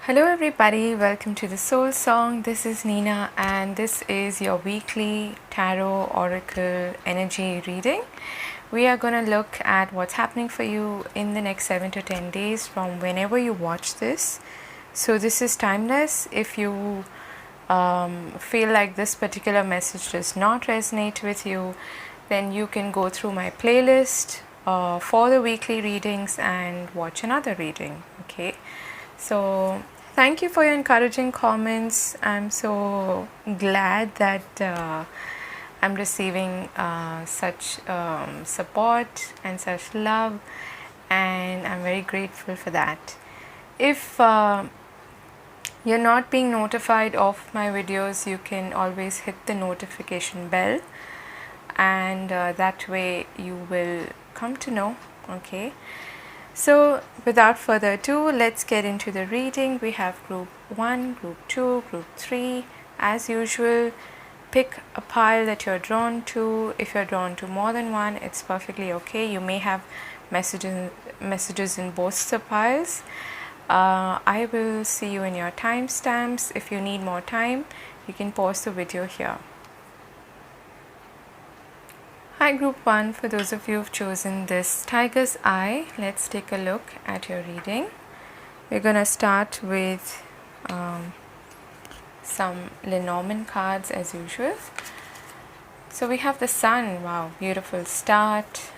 Hello everybody, welcome to the Soul Song. This is Nina and this is your weekly tarot oracle energy reading. We are going to look at what's happening for you in the next 7 to 10 days from whenever you watch this. So this is timeless. If you feel like this particular message does not resonate with you, then you can go through my playlist for the weekly readings and watch another reading. Okay, so thank you for your encouraging comments. I'm so glad that I'm receiving such support and such love, and I'm very grateful for that. If you're not being notified of my videos, you can always hit the notification bell, and that way you will come to know. Okay, so without further ado, let's get into the reading. We have group 1, group 2, group 3. As usual, pick a pile that you're drawn to. If you're drawn to more than one, it's perfectly okay. You may have messages in both the piles. I will see you in your timestamps. If you need more time, you can pause the video here. Hi group 1, for those of you who've chosen this tiger's eye, let's take a look at your reading. We're going to start with some Lenormand cards as usual. So we have the sun. Wow, beautiful start.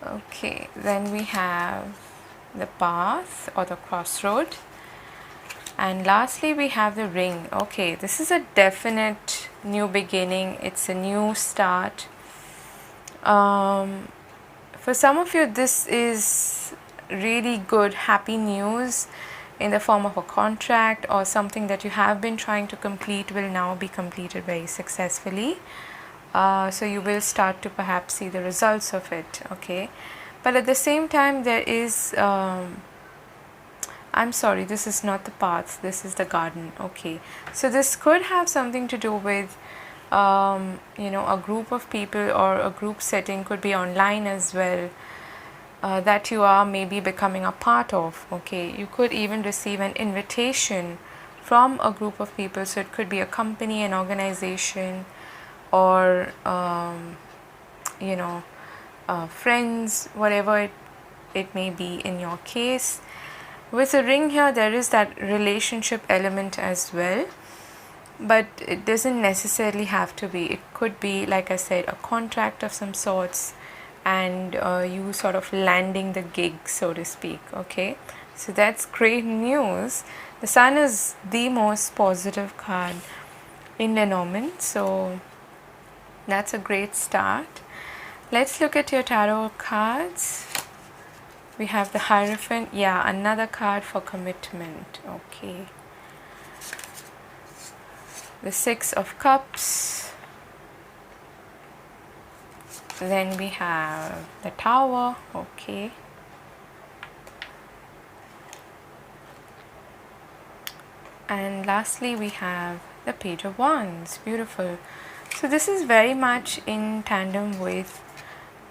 Okay, then we have the path or the crossroad, and lastly we have the ring. Okay, this is a definite new beginning. It's a new start. For some of you, this is really good, happy news in the form of a contract or something that you have been trying to complete will now be completed very successfully. So you will start to perhaps see the results of it. Okay, but at the same time there is I'm sorry, this is not the path, this is the garden. Okay, so this could have something to do with a group of people, or a group setting, could be online as well, that you are maybe becoming a part of. Okay, you could even receive an invitation from a group of people, so it could be a company, an organization, or friends, whatever it may be in your case. With the ring here, there is that relationship element as well, but it doesn't necessarily have to be. It could be, like I said, a contract of some sorts, and you sort of landing the gig, so to speak. Okay, so that's great news. The sun is the most positive card in Lenormand, so that's a great start. Let's look at your tarot cards. We have the Hierophant. Yeah, another card for commitment. Okay. The Six of Cups. Then we have the Tower. Okay. And lastly, we have the Page of Wands. Beautiful. So this is very much in tandem with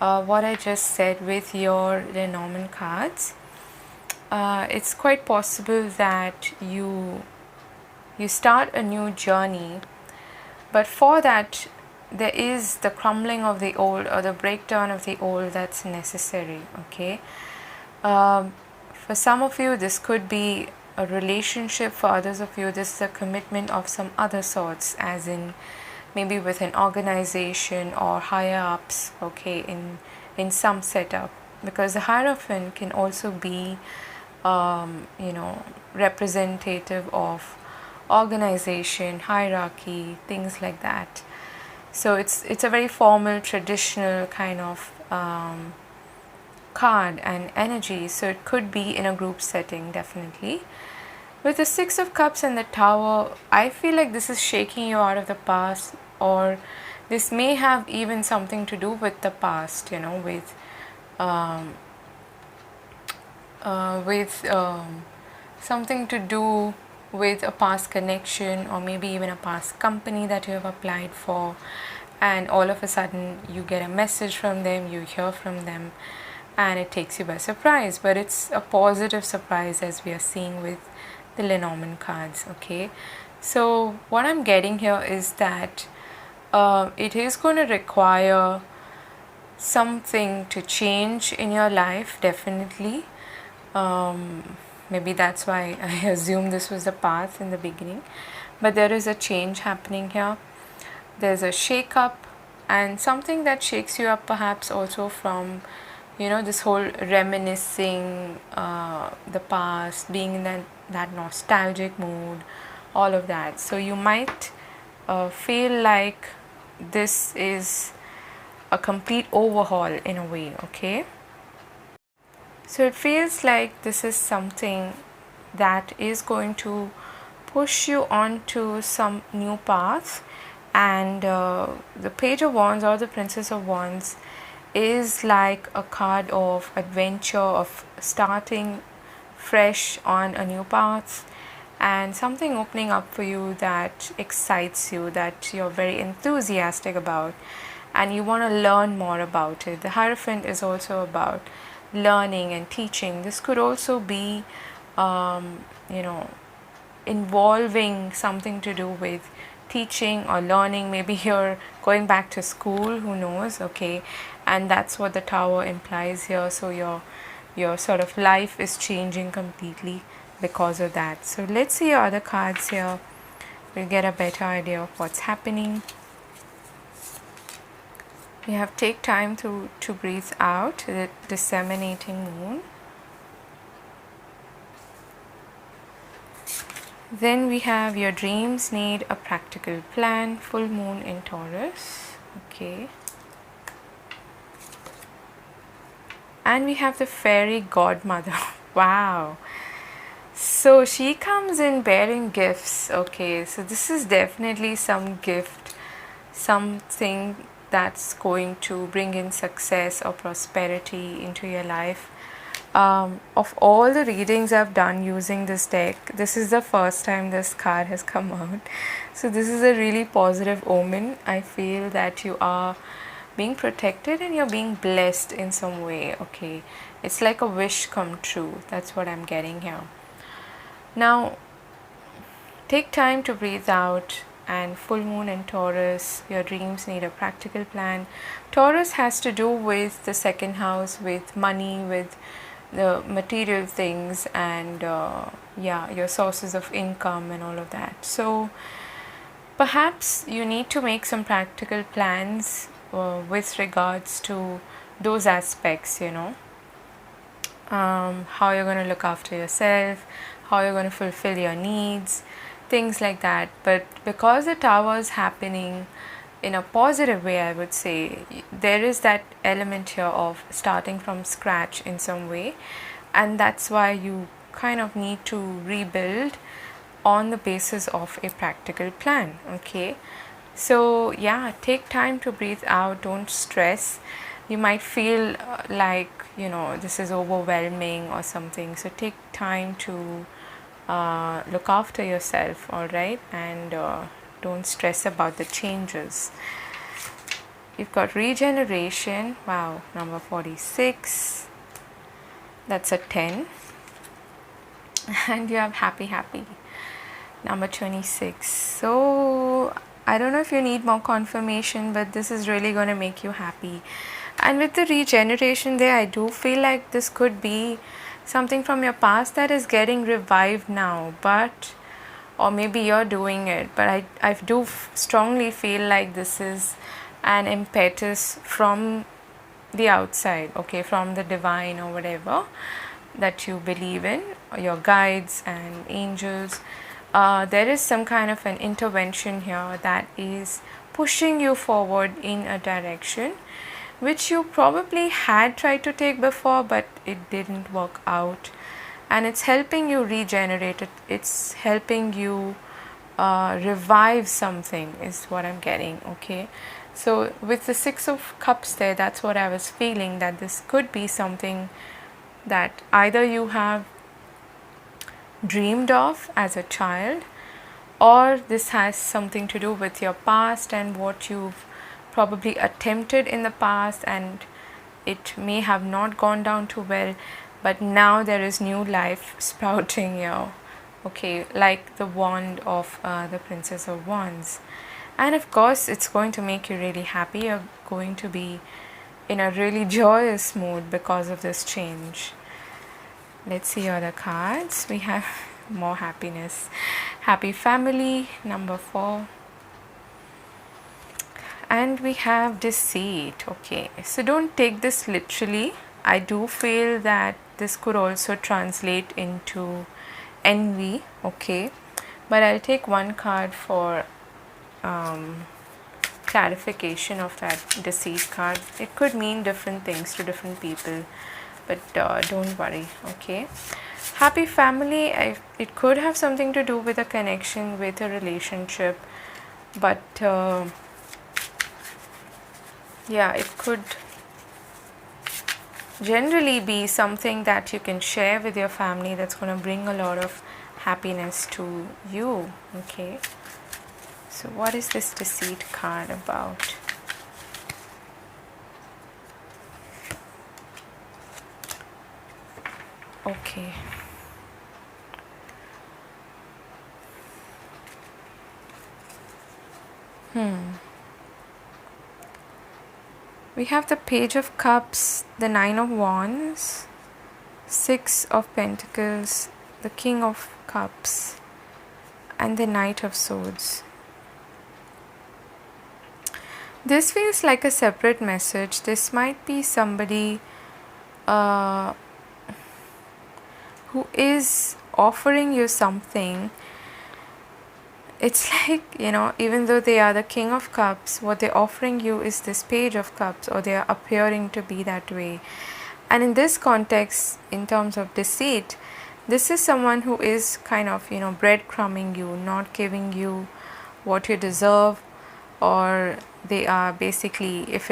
what I just said with your Lenormand cards. It's quite possible that you start a new journey, but for that there is the crumbling of the old, or the breakdown of the old, that's necessary. Okay, for some of you this could be a relationship. For others of you, this is a commitment of some other sorts, as in maybe with an organization or higher ups. Okay, in some setup, because the Hierophant can also be representative of organization, hierarchy, things like that. So it's a very formal, traditional kind of card and energy. So it could be in a group setting, definitely. With the Six of Cups and the Tower, I feel like this is shaking you out of the past, or this may have even something to do with the past, with something to do with a past connection, or maybe even a past company that you have applied for, and all of a sudden you get a message from them, you hear from them, and it takes you by surprise, but it's a positive surprise, as we are seeing with the Lenormand cards. Okay, so what I'm getting here is that it is going to require something to change in your life, definitely. Maybe that's why I assumed this was the path in the beginning, but there is a change happening here. There's a shake up, and something that shakes you up, perhaps also from, you know, this whole reminiscing the past, being in that nostalgic mood, all of that. So you might feel like this is a complete overhaul in a way. Okay, so it feels like this is something that is going to push you onto some new path. And the Page of Wands or the Princess of Wands is like a card of adventure, of starting fresh on a new path, and something opening up for you that excites you, that you're very enthusiastic about, and you want to learn more about it. The Hierophant is also about learning and teaching. This could also be, you know, involving something to do with teaching or learning. Maybe you're going back to school, who knows. Okay, and that's what the Tower implies here. So your sort of life is changing completely because of that. So let's see your other cards here. We'll get a better idea of what's happening. We have take time to breathe out, the disseminating moon. Then we have your dreams need a practical plan, full moon in Taurus. Okay. And we have the fairy godmother. Wow. So she comes in bearing gifts. Okay, so this is definitely some gift, something that's going to bring in success or prosperity into your life. Of all the readings I've done using this deck, this is the first time this card has come out. So this is a really positive omen. I feel that you are being protected and you're being blessed in some way. Okay, it's like a wish come true. That's what I'm getting here. Now, take time to breathe out. And full moon in Taurus, your dreams need a practical plan. Taurus has to do with the second house, with money, with the material things, and yeah, your sources of income and all of that. So perhaps you need to make some practical plans with regards to those aspects, you know, how you're going to look after yourself, how you're going to fulfill your needs, things like that. But because the Tower is happening in a positive way, I would say, there is that element here of starting from scratch in some way, and that's why you kind of need to rebuild on the basis of a practical plan. Okay, so yeah, take time to breathe out, don't stress. You might feel like, you know, this is overwhelming or something, so take time to look after yourself, all right, and don't stress about the changes. You've got regeneration. Wow, number 46, that's a 10. And you have happy, number 26. So I don't know if you need more confirmation, but this is really going to make you happy. And with the regeneration there, I do feel like this could be something from your past that is getting revived now, but or maybe you're doing it, but I do strongly feel like this is an impetus from the outside, okay, from the divine or whatever that you believe in, or your guides and angels. There is some kind of an intervention here that is pushing you forward in a direction which you probably had tried to take before, but it didn't work out, and it's helping you regenerate it. It's helping you revive something, is what I'm getting. Okay, so with the 6 of Cups there, that's what I was feeling, that this could be something that either you have dreamed of as a child, or this has something to do with your past and what you've probably attempted in the past, and it may have not gone down too well, but now there is new life sprouting here. Okay, like the wand of the Princess of Wands. And of course, it's going to make you really happy. You're going to be in a really joyous mood because of this change. Let's see other cards. We have more happiness. Happy family, number 4. And we have deceit. Okay, so don't take this literally. I do feel that this could also translate into envy. Okay, but I'll take one card for clarification of that deceit card. It could mean different things to different people, but don't worry. Okay, happy family, it could have something to do with a connection, with a relationship, but yeah, it could generally be something that you can share with your family that's going to bring a lot of happiness to you. Okay, so what is this deceit card about? Okay, we have the Page of Cups, the 9 of Wands, 6 of Pentacles, the King of Cups, and the Knight of Swords. This feels like a separate message. This might be somebody who is offering you something. It's like, even though they are the King of Cups, what they're offering you is this Page of Cups, or they are appearing to be that way. And in this context, in terms of deceit, this is someone who is kind of, breadcrumbing you, not giving you what you deserve, or they are basically, if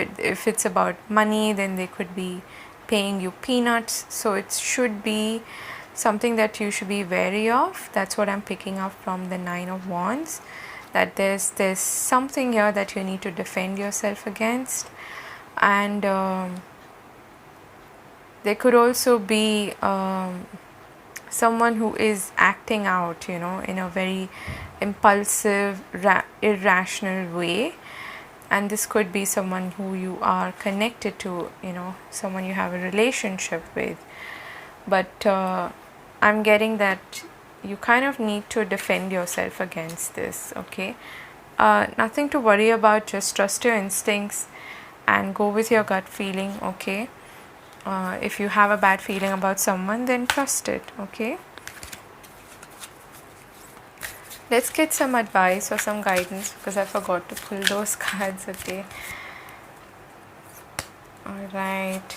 it's about money, then they could be paying you peanuts. So it should be something that you should be wary of. That's what I'm picking up from the 9 of Wands, that there's something here that you need to defend yourself against. And there could also be someone who is acting out, in a very impulsive, irrational way. And this could be someone who you are connected to, someone you have a relationship with. But I'm getting that you kind of need to defend yourself against this. Okay, nothing to worry about. Just trust your instincts and go with your gut feeling. Okay, if you have a bad feeling about someone, then trust it. Okay, let's get some advice or some guidance, because I forgot to pull those cards. Okay, all right.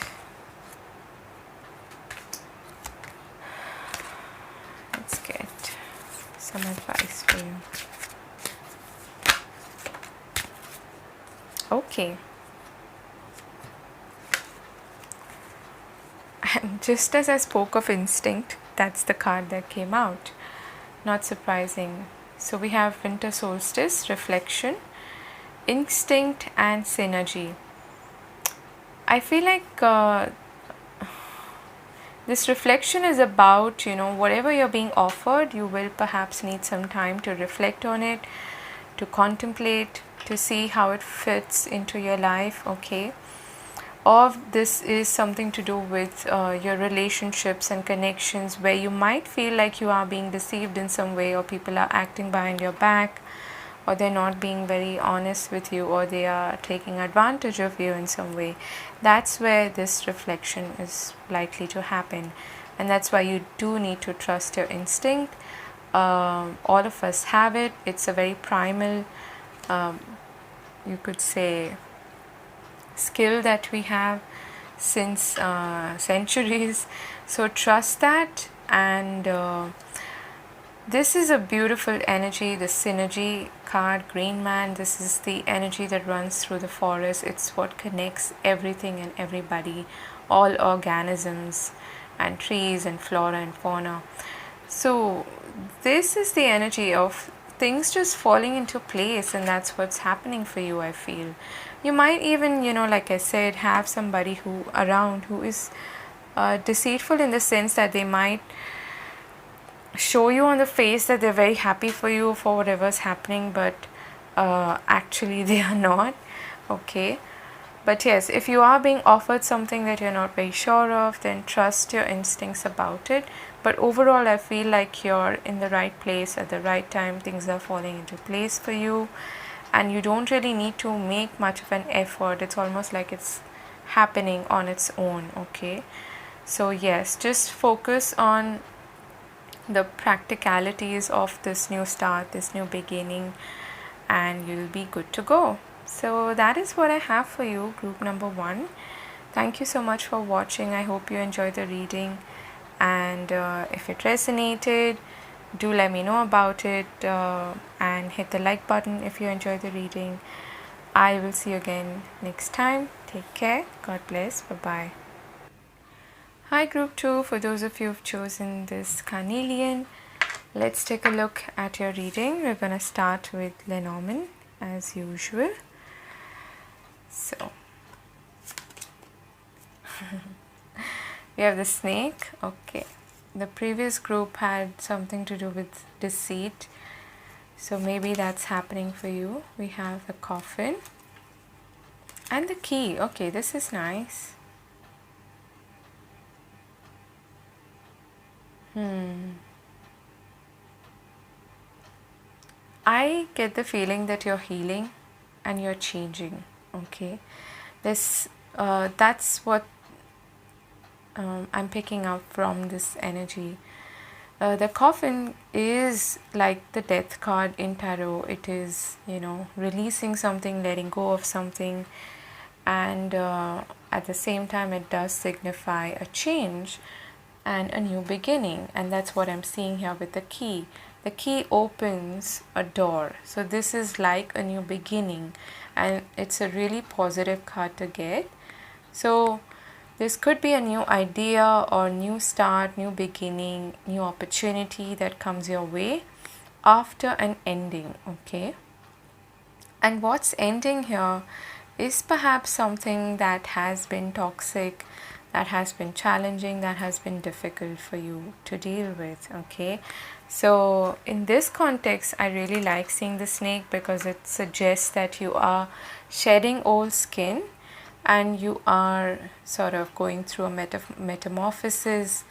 Let's get some advice for you. Okay. And just as I spoke of instinct, that's the card that came out. Not surprising. So we have winter solstice, reflection, instinct, and synergy. I feel like this reflection is about, whatever you're being offered, you will perhaps need some time to reflect on it, to contemplate, to see how it fits into your life. Okay, or this is something to do with your relationships and connections, where you might feel like you are being deceived in some way, or people are acting behind your back, or they're not being very honest with you, or they are taking advantage of you in some way. That's where this reflection is likely to happen, and that's why you do need to trust your instinct. All of us have it. It's a very primal, you could say, skill that we have since centuries. So trust that. And this is a beautiful energy, the synergy card, Green Man. This is the energy that runs through the forest. It's what connects everything and everybody, all organisms and trees and flora and fauna. So this is the energy of things just falling into place, and that's what's happening for you, I feel. You might even, like I said, have somebody who around who is deceitful, in the sense that they might show you on the face that they're very happy for you for whatever's happening, but actually they are not. Okay. But yes, if you are being offered something that you're not very sure of, then trust your instincts about it. But overall, I feel like you're in the right place at the right time. Things are falling into place for you, and you don't really need to make much of an effort. It's almost like it's happening on its own. Okay. So yes, just focus on the practicalities of this new start, this new beginning, and you'll be good to go. So that is what I have for you, group number 1. Thank you so much for watching. I hope you enjoyed the reading, and if it resonated, do let me know about it, and hit the like button if you enjoyed the reading. I will see you again next time. Take care. God bless. Bye bye. Hi group 2, for those of you who've chosen this carnelian, let's take a look at your reading. We're going to start with Lenormand as usual. So we have the snake. Okay, the previous group had something to do with deceit, so maybe that's happening for you. We have the coffin and the key. Okay, this is nice. I get the feeling that you're healing and you're changing. Okay, that's what I'm picking up from this energy. The coffin is like the death card in tarot. It is, releasing something, letting go of something, and at the same time it does signify a change and a new beginning, and that's what I'm seeing here with the key. The key opens a door, so this is like a new beginning, and it's a really positive card to get. So this could be a new idea or new start, new beginning, new opportunity that comes your way after an ending. Okay, and what's ending here is perhaps something that has been toxic, that has been challenging, that has been difficult for you to deal with. Okay, so in this context, I really like seeing the snake because it suggests that you are shedding old skin and you are sort of going through a metamorphosis,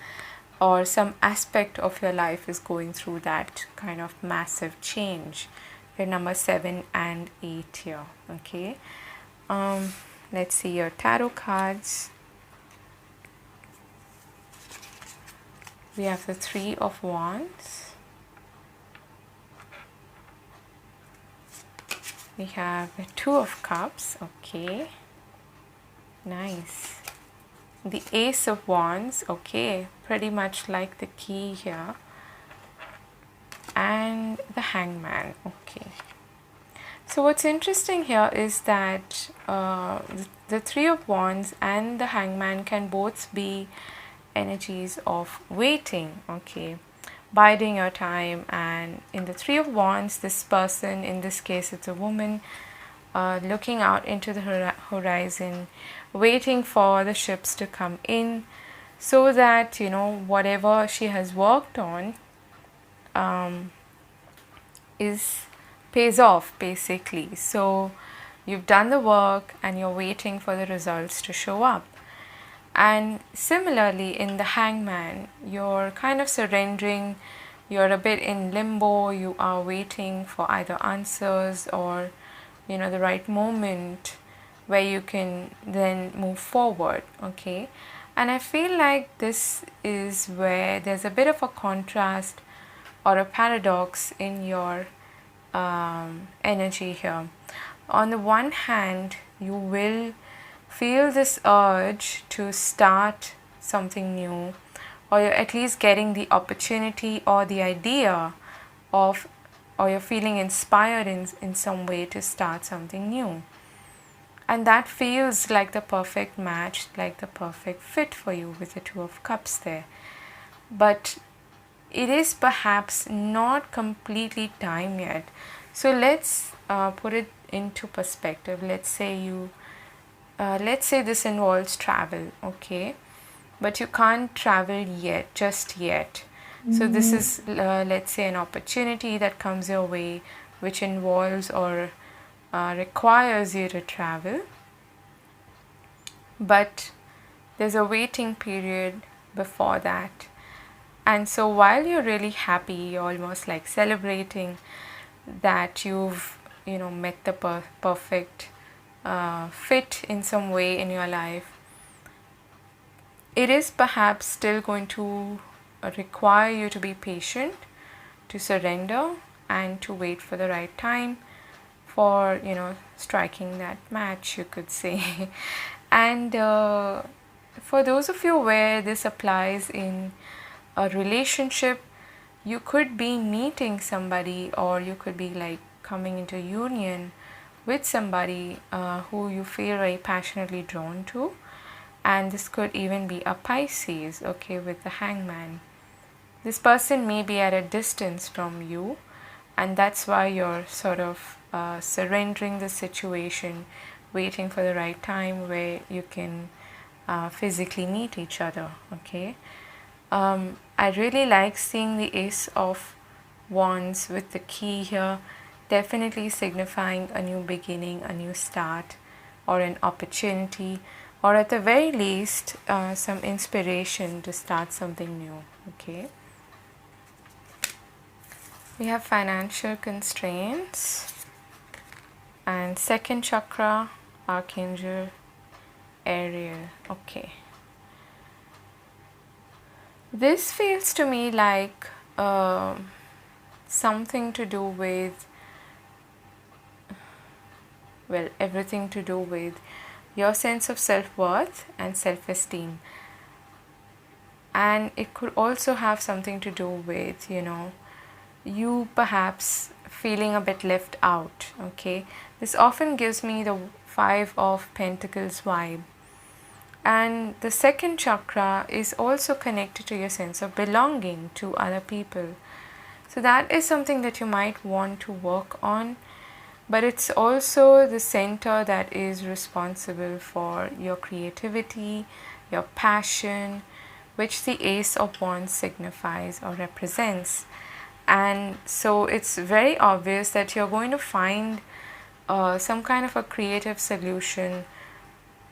or some aspect of your life is going through that kind of massive change. Your number 7 and 8 here. Okay, let's see your tarot cards. We have the 3 of Wands. We have the 2 of Cups. Okay, nice. The Ace of Wands. Okay, pretty much like the key here. And the Hangman. Okay, so what's interesting here is that the 3 of Wands and the Hangman can both be energies of waiting. Okay, biding your time. And in the 3 of Wands, this person, in this case it's a woman, looking out into the horizon, waiting for the ships to come in, so that whatever she has worked on pays off, basically. So you've done the work and you're waiting for the results to show up. And similarly, in the Hangman, you're kind of surrendering, you're a bit in limbo, you are waiting for either answers or the right moment where you can then move forward. Okay, and I feel like this is where there's a bit of a contrast or a paradox in your energy here. On the one hand, you will feel this urge to start something new, or you're at least getting the opportunity or the idea of, or you're feeling inspired in some way to start something new. And that feels like the perfect match, like the perfect fit for you with the 2 of Cups there. But it is perhaps not completely time yet. So let's put it into perspective. Let's say this involves travel, okay, but you can't travel yet, just yet. So this is let's say an opportunity that comes your way, which involves or requires you to travel, but there's a waiting period before that. And so while you're really happy, you're almost like celebrating that you've met the perfect fit in some way in your life, it is perhaps still going to require you to be patient, to surrender, and to wait for the right time for striking that match, you could say. And for those of you where this applies in a relationship, you could be meeting somebody, or you could be like coming into union with somebody who you feel very passionately drawn to. And this could even be a Pisces, okay, with the Hangman. This person may be at a distance from you, and that's why you're sort of surrendering the situation, waiting for the right time where you can physically meet each other, okay. I really like seeing the Ace of Wands with the key here, definitely signifying a new beginning, a new start, or an opportunity, or at the very least some inspiration to start something new, okay. We have financial constraints and second chakra, Archangel Ariel, okay. This feels to me like something to do with, well, everything to do with your sense of self-worth and self-esteem. And it could also have something to do with, you perhaps feeling a bit left out, okay. This often gives me the Five of Pentacles vibe. And the second chakra is also connected to your sense of belonging to other people. So that is something that you might want to work on. But it's also the center that is responsible for your creativity, your passion, which the Ace of Wands signifies or represents. And so it's very obvious that you're going to find some kind of a creative solution,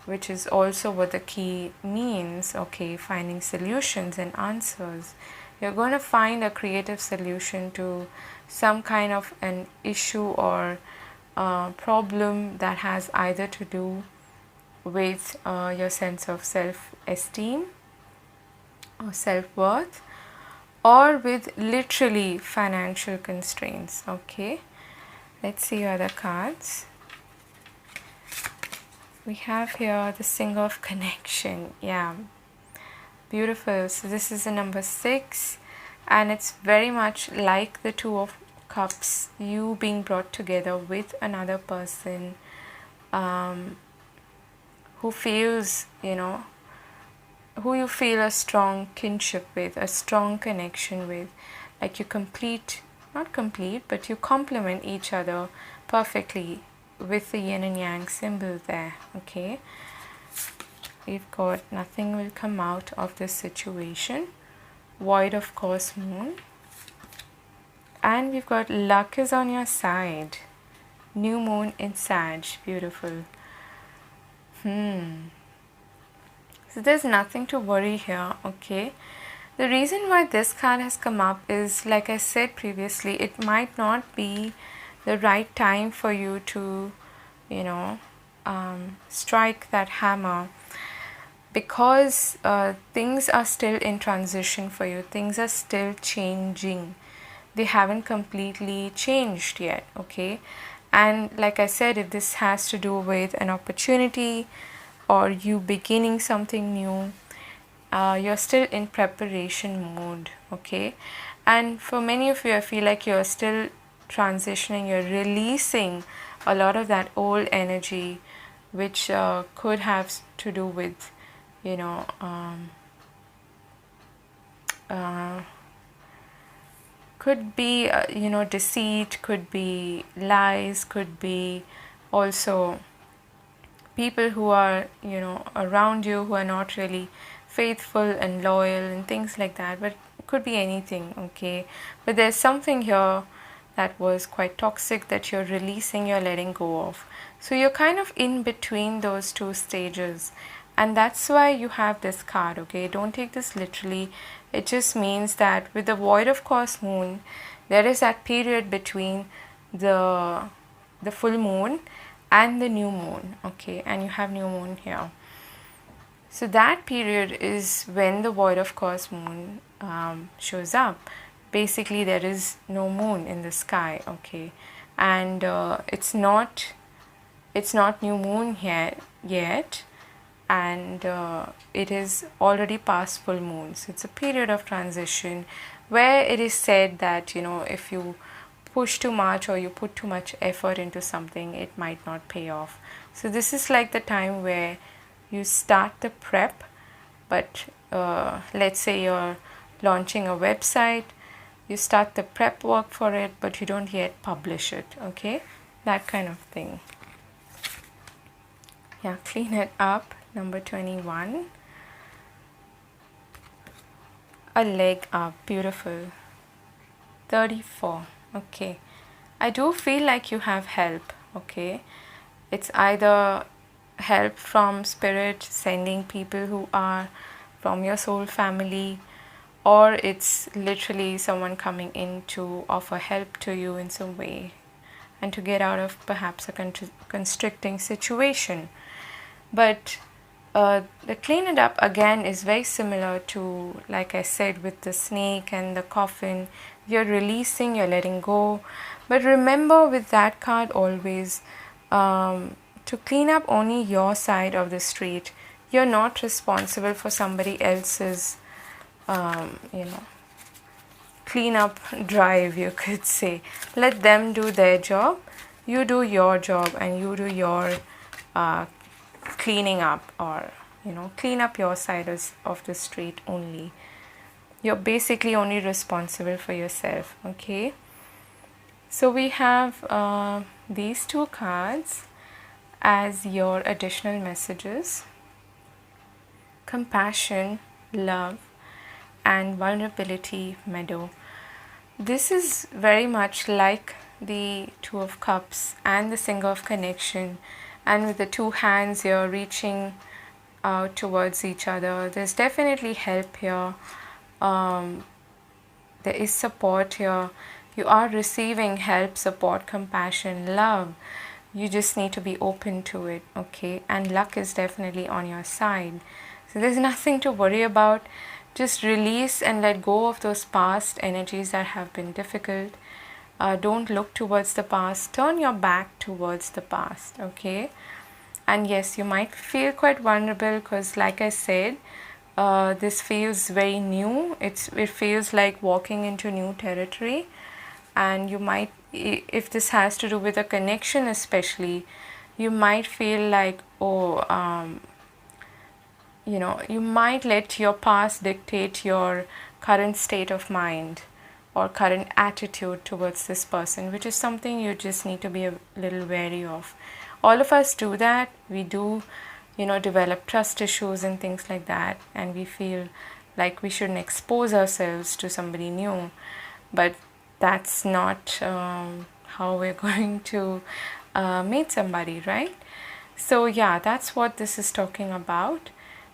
which is also what the key means, okay, finding solutions and answers. You're going to find a creative solution to some kind of an issue or problem that has either to do with your sense of self-esteem or self-worth, or with literally financial constraints, okay. Let's see other cards. We have here the Singer of Connection. Yeah, beautiful. So this is the number 6, and it's very much like the Two of Cups, you being brought together with another person who feels, who you feel a strong kinship with, a strong connection with. Like you not complete, but you complement each other perfectly with the yin and yang symbol there, okay. We've got nothing will come out of this situation, void of course moon, and we've got luck is on your side, new moon in Sag, beautiful. So there's nothing to worry here, okay. The reason why this card has come up is, like I said previously, it might not be the right time for you to, strike that hammer, because things are still in transition for you. Things are still changing. They haven't completely changed yet, okay. And like I said, if this has to do with an opportunity or you beginning something new, you're still in preparation mode, okay. And for many of you, I feel like you're still transitioning, you're releasing a lot of that old energy, which could have to do with, Could be, deceit, could be lies, could be also people who are, around you who are not really faithful and loyal and things like that. But it could be anything, okay? But there's something here that was quite toxic that you're releasing, you're letting go of. So you're kind of in between those two stages. And that's why you have this card, okay? Don't take this literally. It just means that with the void of course moon, there is that period between the full moon and the new moon, okay? And you have new moon here. So that period is when the void of course moon shows up. Basically, there is no moon in the sky, okay? And it's not new moon yet, and it is already past full moon. So it's a period of transition where it is said that, if you push too much or you put too much effort into something, it might not pay off. So this is like the time where you start the prep, but let's say you're launching a website, you start the prep work for it, but you don't yet publish it, okay? That kind of thing. Yeah, clean it up. Number 21. A leg up. Beautiful. 34. Okay. I do feel like you have help, okay? It's either help from spirit, sending people who are from your soul family, or it's literally someone coming in to offer help to you in some way and to get out of perhaps a constricting situation. But the clean it up again is very similar to, like I said, with the snake and the coffin. You're releasing, you're letting go. But remember with that card always, to clean up only your side of the street. You're not responsible for somebody else's clean up drive, you could say. Let them do their job, you do your job, and you do your cleaning up, or clean up your side of the street only. You're basically only responsible for yourself, okay? So we have these two cards as your additional messages: compassion, love, and vulnerability, meadow. This is very much like the Two of Cups and the Singer of Connection, and with the two hands you're reaching out towards each other. There's definitely help here. There is support here. You are receiving help, support, compassion, love. You just need to be open to it, okay? And luck is definitely on your side. So there's nothing to worry about. Just release and let go of those past energies that have been difficult. Don't look towards the past. Turn your back towards the past, okay? And yes, you might feel quite vulnerable because, like I said, this feels very new. It feels like walking into new territory. And you might, if this has to do with a connection especially, you might feel like, you might let your past dictate your current state of mind or current attitude towards this person, which is something you just need to be a little wary of. All of us do that. We do, develop trust issues and things like that, and we feel like we shouldn't expose ourselves to somebody new. But that's not how we're going to meet somebody, right? So yeah, that's what this is talking about.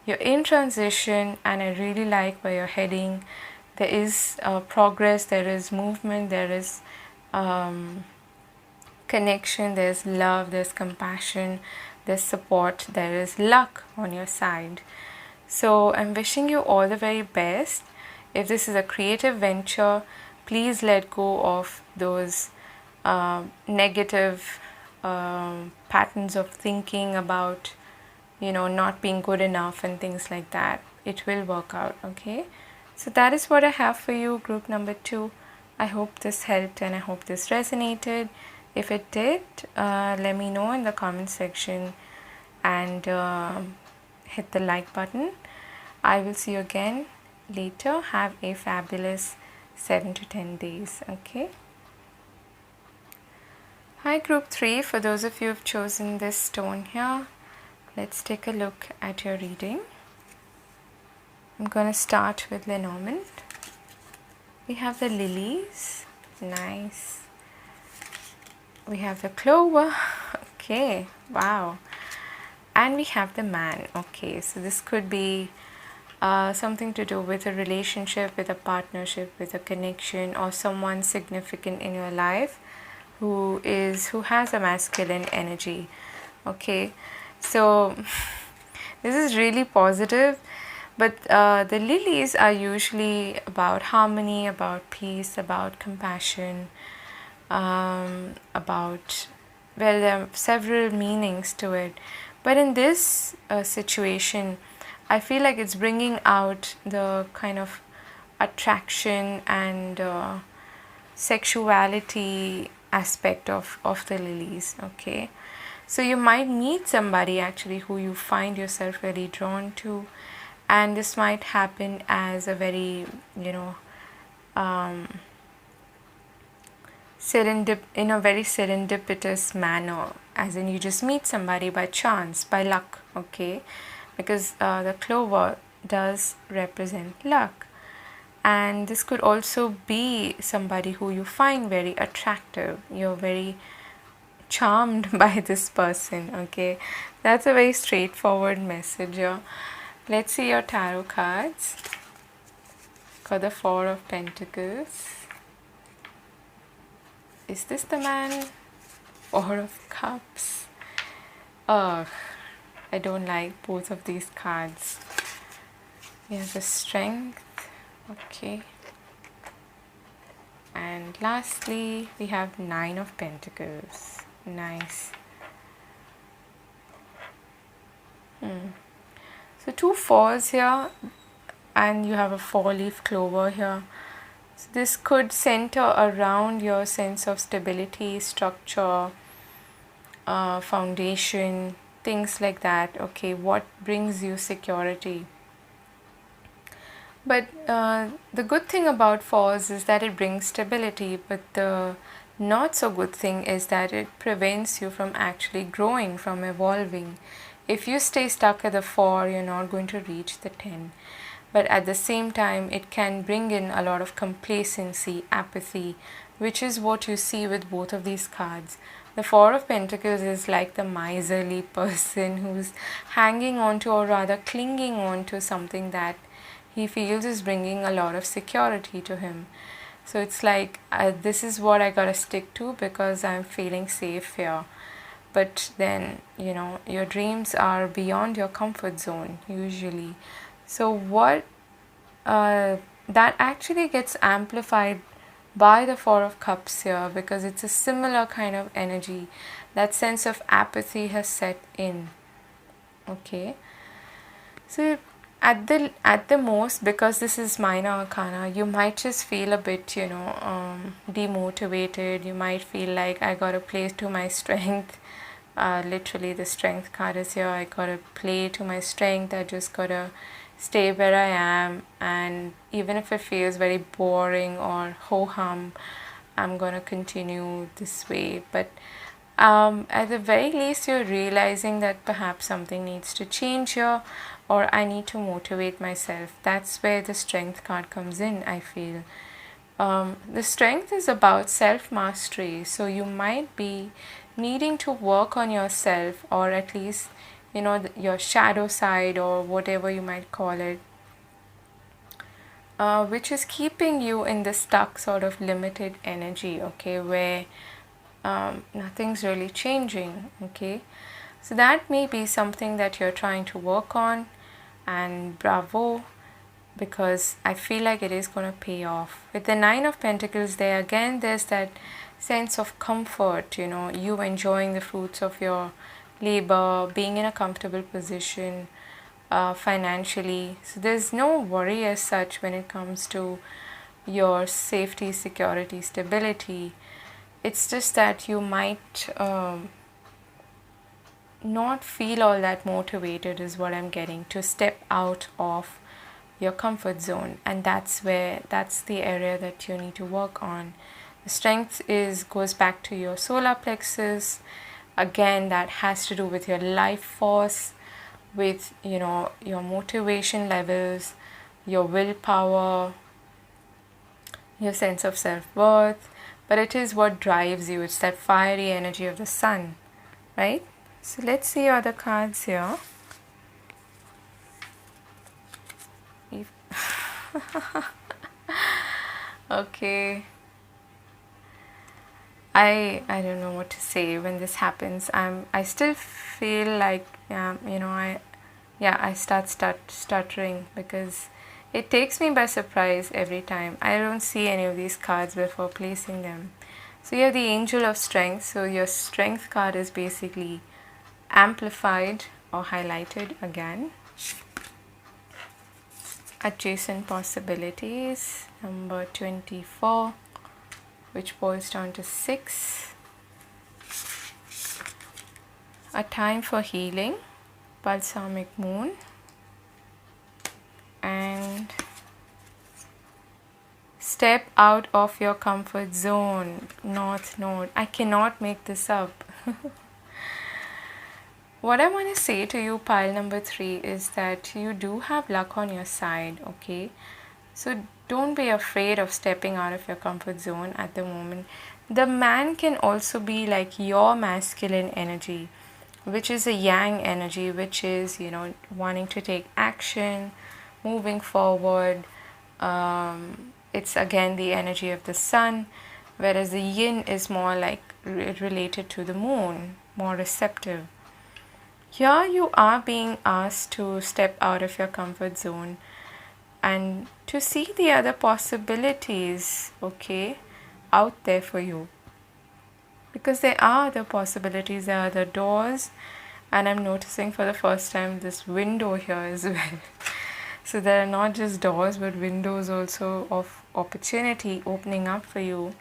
You're in transition, and I really like where you're heading. There is progress, there is movement, there is connection, there's love, there's compassion, there's support, there is luck on your side. So I'm wishing you all the very best. If this is a creative venture, please let go of those negative patterns of thinking about not being good enough and things like that. It will work out, okay? So that is what I have for you, group number 2. I hope this helped and I hope this resonated. If it did, let me know in the comment section and hit the like button. I will see you again later. Have a fabulous 7 to 10 days. Okay. Hi Group 3, for those of you who have chosen this stone here, let's take a look at your reading. I'm going to start with Lenormand. We have the lilies, nice. We have the clover, okay, wow. And we have the man, okay. So this could be something to do with a relationship, with a partnership, with a connection, or someone significant in your life who has a masculine energy. Okay, so this is really positive, but the lilies are usually about harmony, about peace, about compassion, about, well, there are several meanings to it, but in this situation I feel like it's bringing out the kind of attraction and sexuality aspect of the lilies. Okay, so you might meet somebody actually who you find yourself very drawn to, and this might happen as a very, in a very serendipitous manner, as in you just meet somebody by chance, by luck. Okay, because the clover does represent luck. And this could also be somebody who you find very attractive. You're very charmed by this person. Okay, that's a very straightforward message here. Let's see your tarot cards. Got the Four of Pentacles. Is this the man? Four of Cups. Ugh, I don't like both of these cards. We have the Strength. Okay, and lastly we have Nine of Pentacles. Nice. So 2 fours here, and you have a 4-leaf clover here. So this could center around your sense of stability, structure, foundation, things like that. Okay, what brings you security? But the good thing about fours is that it brings stability, but the not so good thing is that it prevents you from actually growing, from evolving. If you stay stuck at the 4, you're not going to reach the 10. But at the same time, it can bring in a lot of complacency, apathy, which is what you see with both of these cards. The Four of Pentacles is like the miserly person who's hanging on to, or rather clinging on to, something that he feels is bringing a lot of security to him. So it's like, this is what I gotta stick to because I'm feeling safe here. But then, your dreams are beyond your comfort zone usually. So what that actually gets amplified by the Four of Cups here, because it's a similar kind of energy. That sense of apathy has set in. Okay, so at the most, because this is minor arcana, you might just feel a bit demotivated. You might feel like, I gotta play to my strength. Literally the Strength card is here. I gotta play to my strength. I just gotta stay where I am, and even if it feels very boring or ho-hum, I'm gonna continue this way. But at the very least, you're realizing that perhaps something needs to change here, or I need to motivate myself. That's where the Strength card comes in, I feel. The Strength is about self-mastery, so you might be needing to work on yourself, or at least, your shadow side, or whatever you might call it, which is keeping you in the stuck sort of limited energy, okay, where nothing's really changing. Okay, so that may be something that you're trying to work on, and bravo, because I feel like it is going to pay off. With the Nine of Pentacles there, again, there's that sense of comfort, you enjoying the fruits of your labor, being in a comfortable position financially. So there's no worry as such when it comes to your safety, security, stability. It's just that you might not feel all that motivated, is what I'm getting, to step out of your comfort zone, and that's the area that you need to work on. The strength goes back to your solar plexus. Again, that has to do with your life force, with your motivation levels, your willpower, your sense of self-worth. But it is what drives you. It's that fiery energy of the sun, right? So let's see other cards here. Okay, I don't know what to say when this happens. I still feel like I start stuttering because it takes me by surprise every time. I don't see any of these cards before placing them. So you're the Angel of Strength. So your Strength card is basically amplified or highlighted again. Adjacent possibilities, number 24, which boils down to 6. A time for healing, balsamic moon, and step out of your comfort zone, North Node. I cannot make this up. What I want to say to you, pile number 3, is that you do have luck on your side, okay? So don't be afraid of stepping out of your comfort zone at the moment. The man can also be like your masculine energy, which is a yang energy, which is, wanting to take action, moving forward. It's again the energy of the sun, whereas the yin is more like related to the moon, more receptive. Here you are being asked to step out of your comfort zone and to see the other possibilities, okay, out there for you. Because there are other possibilities, there are other doors, and I'm noticing for the first time this window here as well. So there are not just doors but windows also of opportunity opening up for you.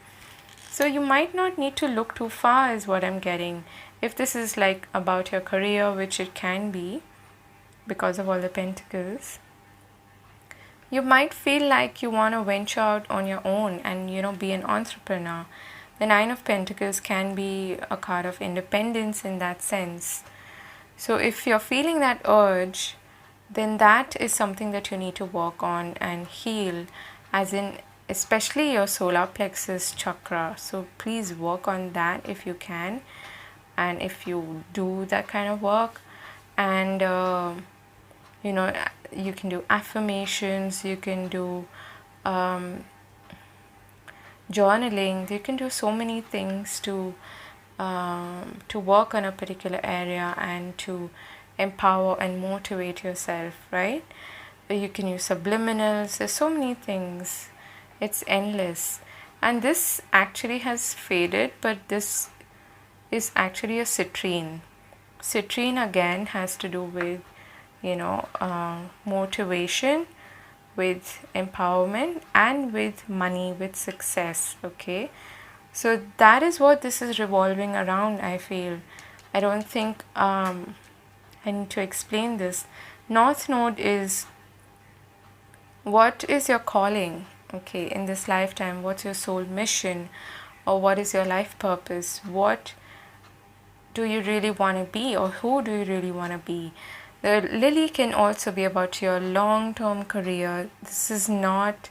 So you might not need to look too far is what I'm getting. If this is like about your career, which it can be because of all the pentacles, you might feel like you want to venture out on your own and be an entrepreneur. The 9 of Pentacles can be a card of independence in that sense. So if you're feeling that urge, then that is something that you need to work on and heal, as in especially your solar plexus chakra. So please work on that if you can, and if you do that kind of work. And you can do affirmations, you can do journaling, you can do so many things to work on a particular area and to empower and motivate yourself, right? You can use subliminals. There's so many things. It's endless. And this actually has faded, but this is actually a citrine. Citrine again has to do with motivation, with empowerment, and with money, with success, okay? So that is what this is revolving around, I feel. I don't think I need to explain this. North Node is, what is your calling, okay, in this lifetime? What's your soul mission, or what is your life purpose? What do you really want to be, or who do you really want to be? The lily can also be about your long-term career. This is not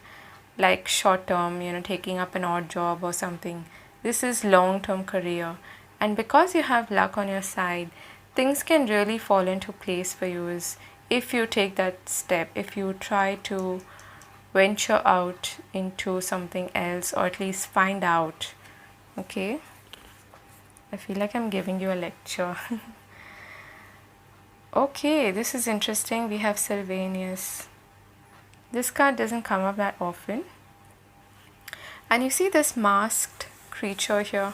like short-term, taking up an odd job or something. This is long-term career. And because you have luck on your side, things can really fall into place for you if you take that step, if you try to venture out into something else, or at least find out, okay? I feel like I'm giving you a lecture. Okay, this is interesting. We have Sylvanus. This card doesn't come up that often. And you see this masked creature here,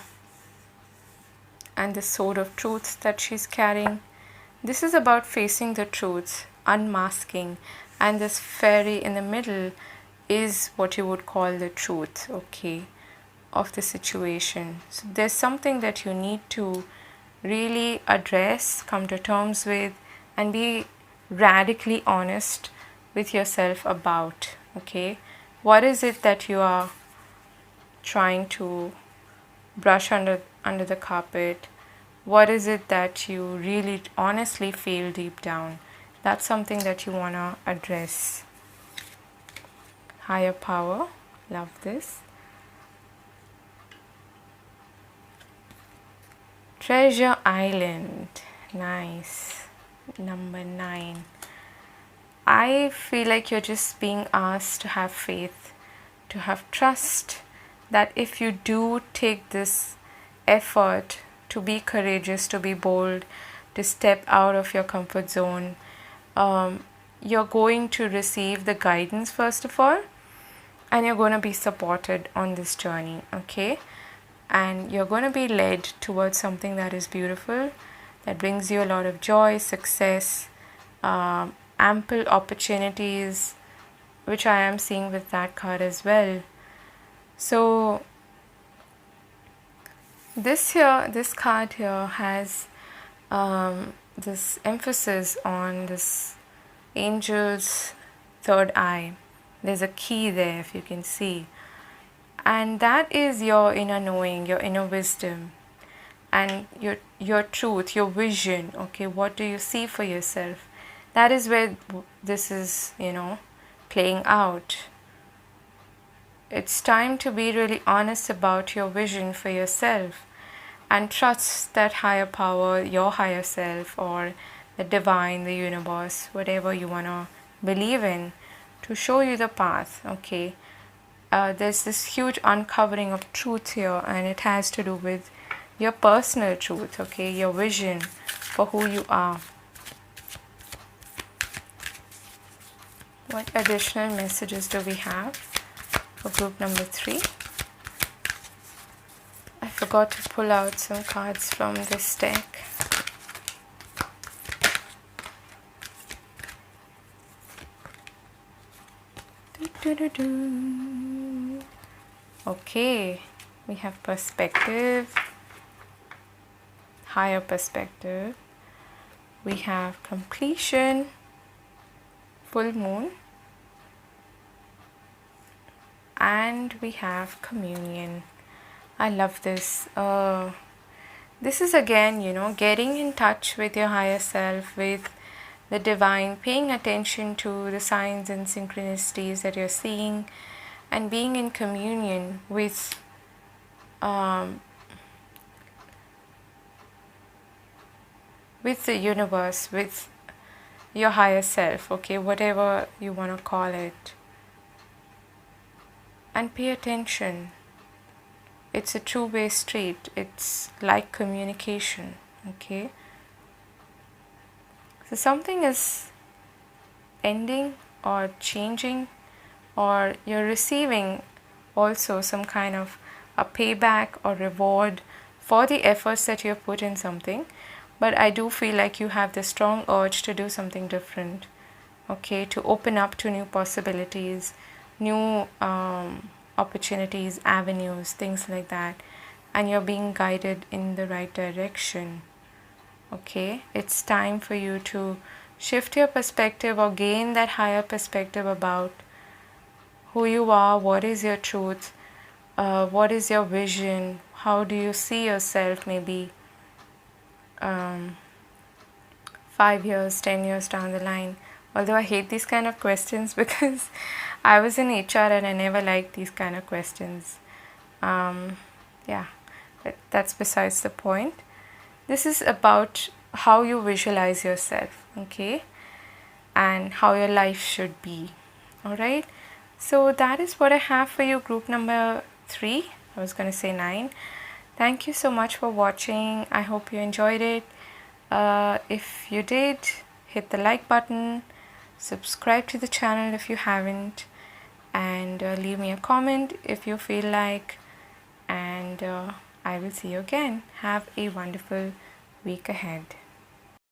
and the sword of truth that she's carrying. This is about facing the truth, unmasking, and this fairy in the middle is what you would call the truth, okay, of the situation. So there's something that you need to really address, come to terms with, and be radically honest with yourself about. Okay, what is it that you are trying to brush under the carpet? What is it that you really honestly feel deep down? That's something that you want to address. Higher power, love this. Treasure Island, nice. Number 9. I feel like you're just being asked to have faith, to have trust, that if you do take this effort to be courageous, to be bold, to step out of your comfort zone, you're going to receive the guidance first of all, and you're going to be supported on this journey, okay? And you're going to be led towards something that is beautiful, that brings you a lot of joy, success, ample opportunities, which I am seeing with that card as well. So this card here has this emphasis on this angel's third eye. There's a key there, if you can see, and that is your inner knowing, your inner wisdom, and your truth, your vision. Okay, what do you see for yourself? That is where this is, playing out. It's time to be really honest about your vision for yourself and trust that higher power, your higher self, or the divine, the universe, whatever you want to believe in, to show you the path. Okay, there's this huge uncovering of truth here, and it has to do with your personal truth, okay, your vision for who you are. What additional messages do we have for group number 3? I forgot to pull out some cards from this deck. Okay, we have perspective, higher perspective. We have completion, full moon, and we have communion. I love this. This is again, getting in touch with your higher self, with the divine, paying attention to the signs and synchronicities that you're seeing, and being in communion with the universe, with your higher self, okay, whatever you want to call it. And pay attention. It's a two-way street. It's like communication, okay? So something is ending or changing, or you're receiving also some kind of a payback or reward for the efforts that you have put in something. But I do feel like you have the strong urge to do something different, okay, to open up to new possibilities, new opportunities, avenues, things like that, and you're being guided in the right direction. Okay, it's time for you to shift your perspective or gain that higher perspective about who you are, what is your truth, what is your vision, how do you see yourself maybe 5 years, 10 years down the line. Although I hate these kind of questions because I was in HR and I never liked these kind of questions. Yeah, that's besides the point. This is about how you visualize yourself, okay, and how your life should be. Alright, so that is what I have for you, group number 3. I was going to say 9. Thank you so much for watching. I hope you enjoyed it. If you did, hit the like button, subscribe to the channel if you haven't, and leave me a comment if you feel like, and I will see you again. Have a wonderful week ahead.